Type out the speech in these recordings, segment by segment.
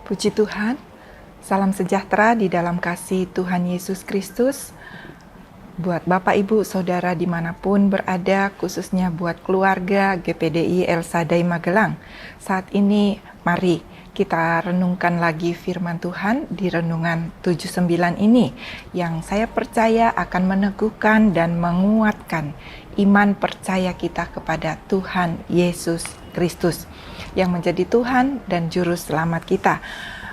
Puji Tuhan, salam sejahtera di dalam kasih Tuhan Yesus Kristus. Buat Bapak, Ibu, Saudara dimanapun berada, khususnya buat keluarga GPDI El Shaddai Magelang. Saat ini mari kita renungkan lagi firman Tuhan di Renungan 79 ini, yang saya percaya akan meneguhkan dan menguatkan iman percaya kita kepada Tuhan Yesus Kristus, yang menjadi Tuhan dan Juru Selamat kita.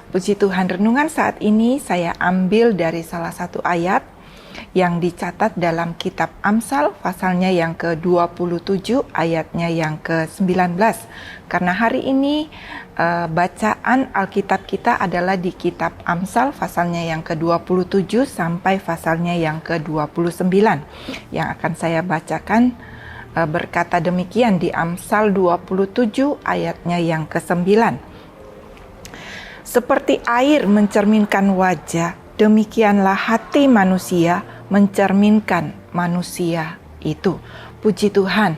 Puji Tuhan, renungan saat ini saya ambil dari salah satu ayat yang dicatat dalam kitab Amsal, pasalnya yang ke-27, ayatnya yang ke-19. Karena hari ini bacaan Alkitab kita adalah di kitab Amsal, pasalnya yang ke-27 sampai pasalnya yang ke-29. Yang akan saya bacakan berkata demikian di Amsal 27 ayatnya yang ke-9. Seperti air mencerminkan wajah, demikianlah hati manusia mencerminkan manusia itu. Puji Tuhan.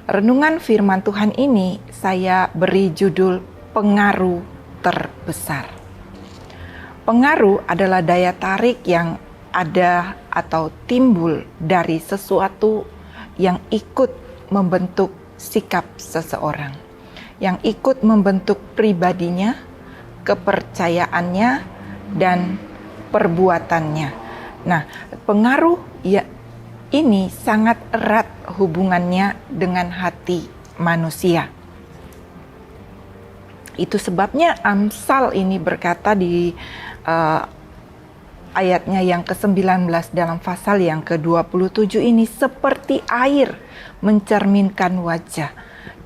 Renungan firman Tuhan ini saya beri judul pengaruh terbesar. Pengaruh adalah daya tarik yang ada atau timbul dari sesuatu yang ikut membentuk sikap seseorang, yang ikut membentuk pribadinya, kepercayaannya, dan perbuatannya. Nah, pengaruh ini sangat erat hubungannya dengan hati manusia. Itu sebabnya Amsal ini berkata di ayatnya yang ke-19 dalam pasal yang ke-27 ini, seperti air mencerminkan wajah,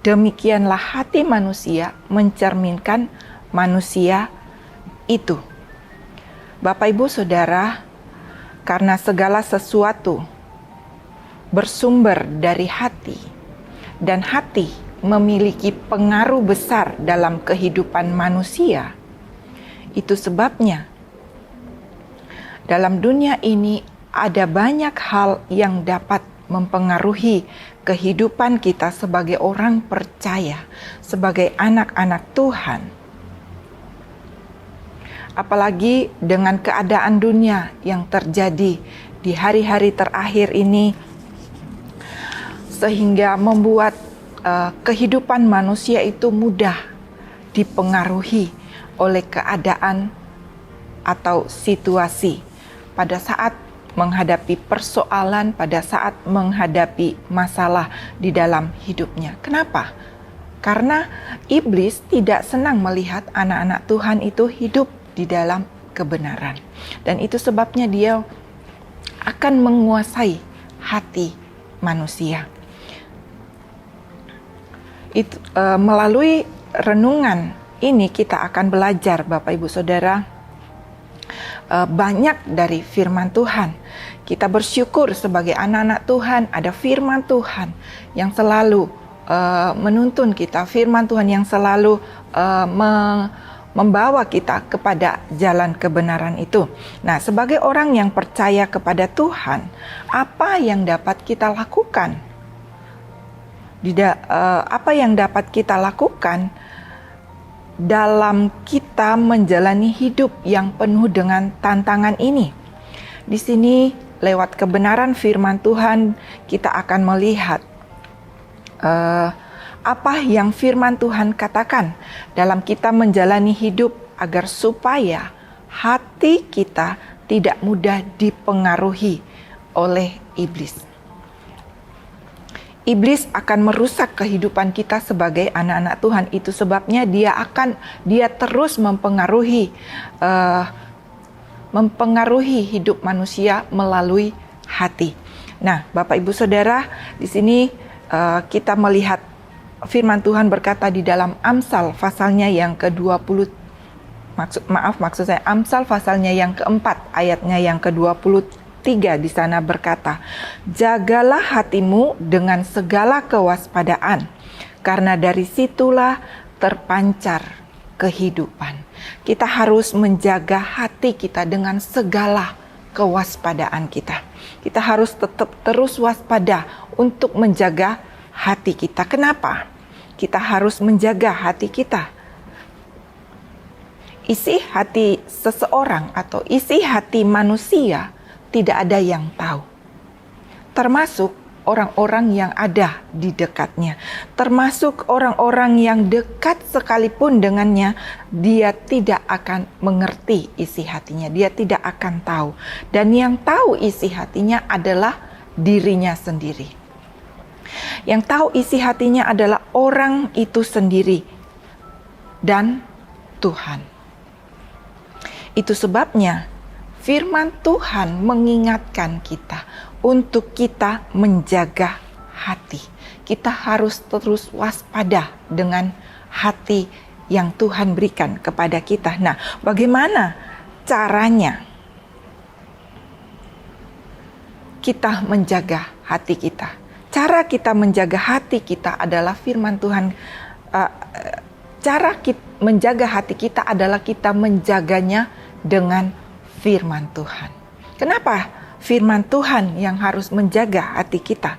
demikianlah hati manusia mencerminkan manusia itu. Bapak, Ibu, Saudara, karena segala sesuatu bersumber dari hati, dan hati memiliki pengaruh besar dalam kehidupan manusia, itu sebabnya dalam dunia ini ada banyak hal yang dapat mempengaruhi kehidupan kita sebagai orang percaya, sebagai anak-anak Tuhan. Apalagi dengan keadaan dunia yang terjadi di hari-hari terakhir ini, sehingga membuat kehidupan manusia itu mudah dipengaruhi oleh keadaan atau situasi pada saat menghadapi persoalan, pada saat menghadapi masalah di dalam hidupnya. Kenapa? Karena iblis tidak senang melihat anak-anak Tuhan itu hidup di dalam kebenaran. Dan itu sebabnya dia akan menguasai hati manusia. Melalui renungan ini kita akan belajar, Bapak, Ibu, Saudara, banyak dari firman Tuhan. Kita bersyukur sebagai anak-anak Tuhan ada firman Tuhan yang selalu menuntun kita, firman Tuhan yang selalu membawa kita kepada jalan kebenaran itu. Nah, sebagai orang yang percaya kepada Tuhan, apa yang dapat kita lakukan? Apa yang dapat kita lakukan dalam kita menjalani hidup yang penuh dengan tantangan ini? Di sini lewat kebenaran firman Tuhan kita akan melihat apa yang firman Tuhan katakan dalam kita menjalani hidup agar supaya hati kita tidak mudah dipengaruhi oleh iblis. Iblis akan merusak kehidupan kita sebagai anak-anak Tuhan. Itu sebabnya dia terus mempengaruhi hidup manusia melalui hati. Nah, Bapak, Ibu, Saudara, di sini kita melihat firman Tuhan berkata di dalam Amsal pasalnya yang ke-20, maksud saya Amsal pasalnya yang keempat, ayatnya yang ke-23 di sana berkata, jagalah hatimu dengan segala kewaspadaan, karena dari situlah terpancar kehidupan. Kita harus menjaga hati kita dengan segala kewaspadaan kita. Kita harus tetap terus waspada untuk menjaga hati kita. Kenapa? Kita harus menjaga hati kita. isi hati seseorang atau isi hati manusia tidak ada yang tahu. Termasuk orang-orang yang ada di dekatnya. Termasuk orang-orang yang dekat sekalipun dengannya, dia tidak akan mengerti isi hatinya. Dia tidak akan tahu. Dan yang tahu isi hatinya adalah dirinya sendiri. Yang tahu isi hatinya adalah orang itu sendiri dan Tuhan. Itu sebabnya firman Tuhan mengingatkan kita untuk kita menjaga hati. Kita harus terus waspada dengan hati yang Tuhan berikan kepada kita. Nah, bagaimana caranya kita menjaga hati kita? Cara kita menjaga hati kita adalah firman Tuhan. Cara kita menjaga hati kita adalah kita menjaganya dengan firman Tuhan. Kenapa firman Tuhan yang harus menjaga hati kita?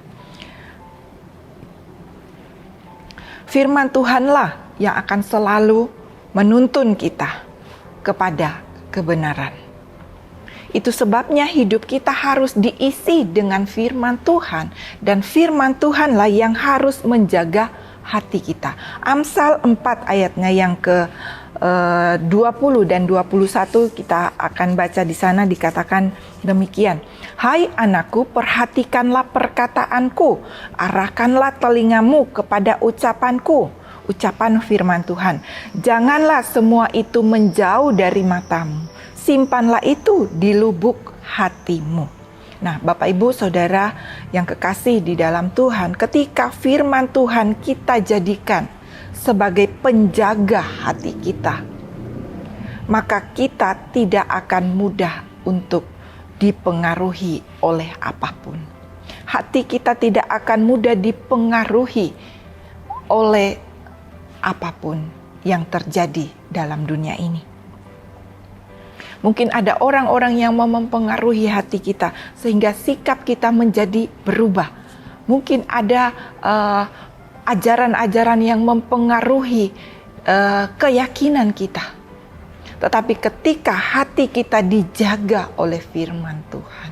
Firman Tuhanlah yang akan selalu menuntun kita kepada kebenaran. Itu sebabnya hidup kita harus diisi dengan firman Tuhan, dan firman Tuhanlah yang harus menjaga hati kita. Amsal 4 ayatnya yang ke 20 dan 21 kita akan baca di sana, dikatakan demikian. Hai anakku, perhatikanlah perkataanku, arahkanlah telingamu kepada ucapanku. Ucapan firman Tuhan. Janganlah semua itu menjauh dari matamu. Simpanlah itu di lubuk hatimu. Nah, Bapak Ibu Saudara yang kekasih di dalam Tuhan, ketika firman Tuhan kita jadikan sebagai penjaga hati kita, maka kita tidak akan mudah untuk dipengaruhi oleh apapun. Hati kita tidak akan mudah dipengaruhi oleh apapun yang terjadi dalam dunia ini. Mungkin ada orang-orang yang mau mempengaruhi hati kita sehingga sikap kita menjadi berubah. Mungkin ada ajaran-ajaran yang mempengaruhi keyakinan kita. Tetapi ketika hati kita dijaga oleh firman Tuhan,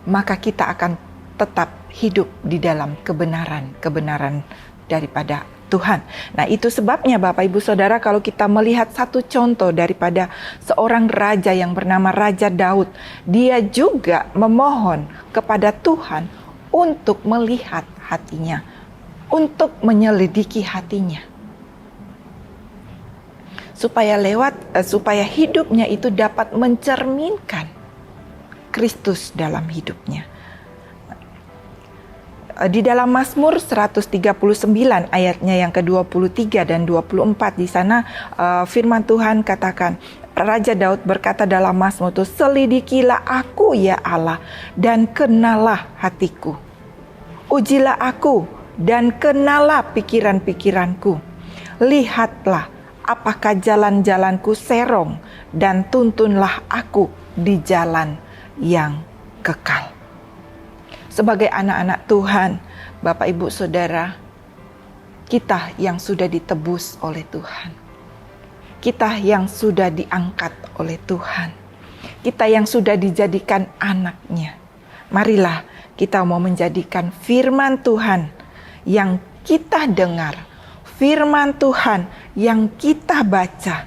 maka kita akan tetap hidup di dalam kebenaran daripada Tuhan. Nah, itu sebabnya Bapak Ibu Saudara, kalau kita melihat satu contoh daripada seorang raja yang bernama Raja Daud, dia juga memohon kepada Tuhan untuk melihat hatinya, untuk menyelidiki hatinya, supaya hidupnya itu dapat mencerminkan Kristus dalam hidupnya. Di dalam Mazmur 139 ayatnya yang ke-23 dan 24, di sana firman Tuhan katakan, Raja Daud berkata dalam Mazmur itu, selidikilah aku ya Allah dan kenalah hatiku. Ujilah aku dan kenalah pikiran-pikiranku. Lihatlah apakah jalan-jalanku serong dan tuntunlah aku di jalan yang kekal. Sebagai anak-anak Tuhan, Bapak Ibu Saudara, kita yang sudah ditebus oleh Tuhan, kita yang sudah diangkat oleh Tuhan, kita yang sudah dijadikan anaknya, marilah kita mau menjadikan firman Tuhan yang kita dengar, firman Tuhan yang kita baca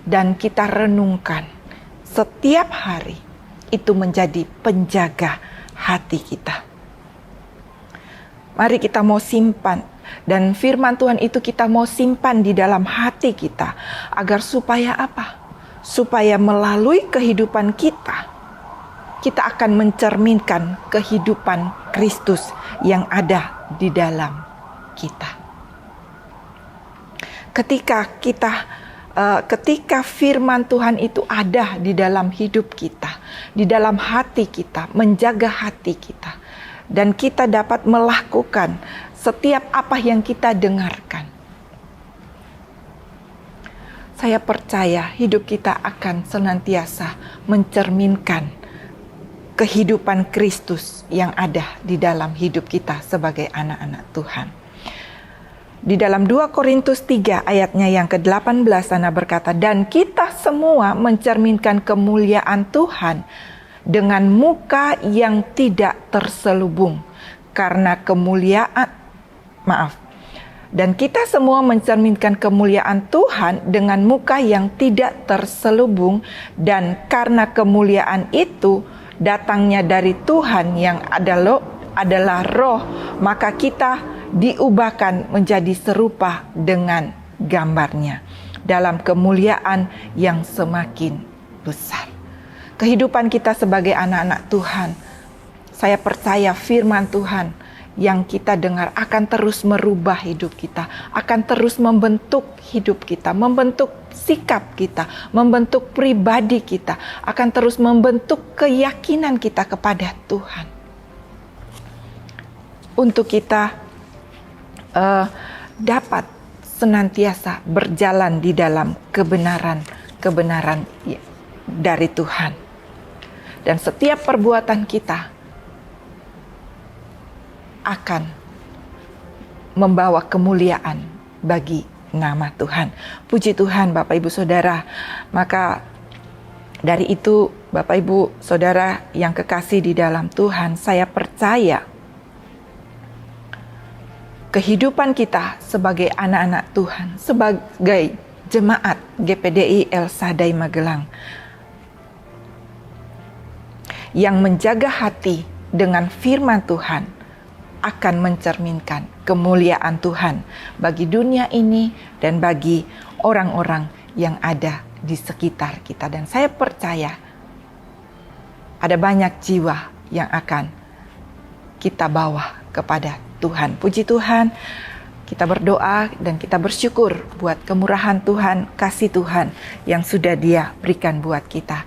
dan kita renungkan setiap hari, itu menjadi penjaga hati kita. Mari kita mau simpan, dan firman Tuhan itu kita mau simpan di dalam hati kita, agar supaya apa? Supaya melalui kehidupan kita akan mencerminkan kehidupan Kristus yang ada di dalam kita. Ketika firman Tuhan itu ada di dalam hidup kita, di dalam hati kita, menjaga hati kita, dan kita dapat melakukan setiap apa yang kita dengarkan, saya percaya hidup kita akan senantiasa mencerminkan kehidupan Kristus yang ada di dalam hidup kita sebagai anak-anak Tuhan. Di dalam 2 Korintus 3 ayatnya yang ke-18 sana berkata, dan kita semua mencerminkan kemuliaan Tuhan dengan muka yang tidak terselubung. Karena dan kita semua mencerminkan kemuliaan Tuhan dengan muka yang tidak terselubung, dan karena kemuliaan itu datangnya dari Tuhan yang adalah Roh, maka kita diubahkan menjadi serupa dengan gambarnya dalam kemuliaan yang semakin besar. Kehidupan kita sebagai anak-anak Tuhan, saya percaya firman Tuhan yang kita dengar akan terus merubah hidup kita, akan terus membentuk hidup kita, membentuk sikap kita, membentuk pribadi kita, akan terus membentuk keyakinan kita kepada Tuhan. Untuk kita dapat senantiasa berjalan di dalam kebenaran dari Tuhan. Dan setiap perbuatan kita akan membawa kemuliaan bagi nama Tuhan. Puji Tuhan Bapak Ibu Saudara. Maka dari itu Bapak Ibu Saudara yang kekasih di dalam Tuhan, saya percaya kehidupan kita sebagai anak-anak Tuhan, sebagai jemaat GPDI El Shaddai Magelang yang menjaga hati dengan firman Tuhan akan mencerminkan kemuliaan Tuhan bagi dunia ini dan bagi orang-orang yang ada di sekitar kita. Dan saya percaya ada banyak jiwa yang akan kita bawa kepada Tuhan. Puji Tuhan, kita berdoa dan kita bersyukur buat kemurahan Tuhan, kasih Tuhan yang sudah Dia berikan buat kita.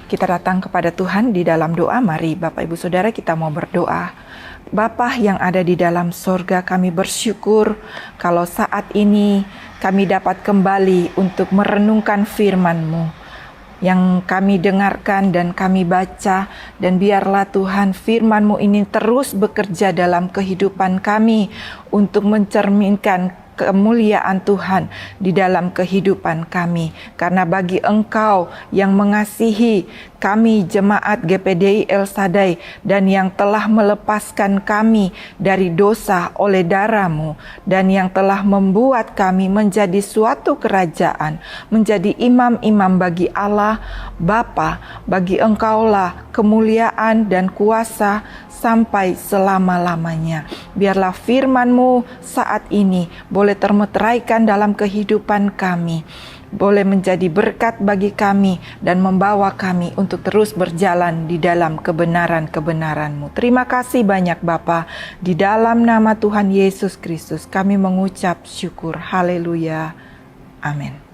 Kita datang kepada Tuhan di dalam doa. Mari Bapak Ibu Saudara kita mau berdoa. Bapa yang ada di dalam sorga, kami bersyukur kalau saat ini kami dapat kembali untuk merenungkan firman-Mu yang kami dengarkan dan kami baca, dan biarlah Tuhan firman-Mu ini terus bekerja dalam kehidupan kami untuk mencerminkan kemuliaan Tuhan di dalam kehidupan kami. Karena bagi Engkau yang mengasihi kami jemaat GPDI El Shaddai dan yang telah melepaskan kami dari dosa oleh darah-Mu dan yang telah membuat kami menjadi suatu kerajaan, menjadi imam-imam bagi Allah Bapa, bagi Engkaulah kemuliaan dan kuasa sampai selama-lamanya. Biarlah firman-Mu saat ini boleh termeteraikan dalam kehidupan kami, boleh menjadi berkat bagi kami dan membawa kami untuk terus berjalan di dalam kebenaran-kebenaran-Mu. Terima kasih banyak Bapa. Di dalam nama Tuhan Yesus Kristus kami mengucap syukur. Haleluya. Amin.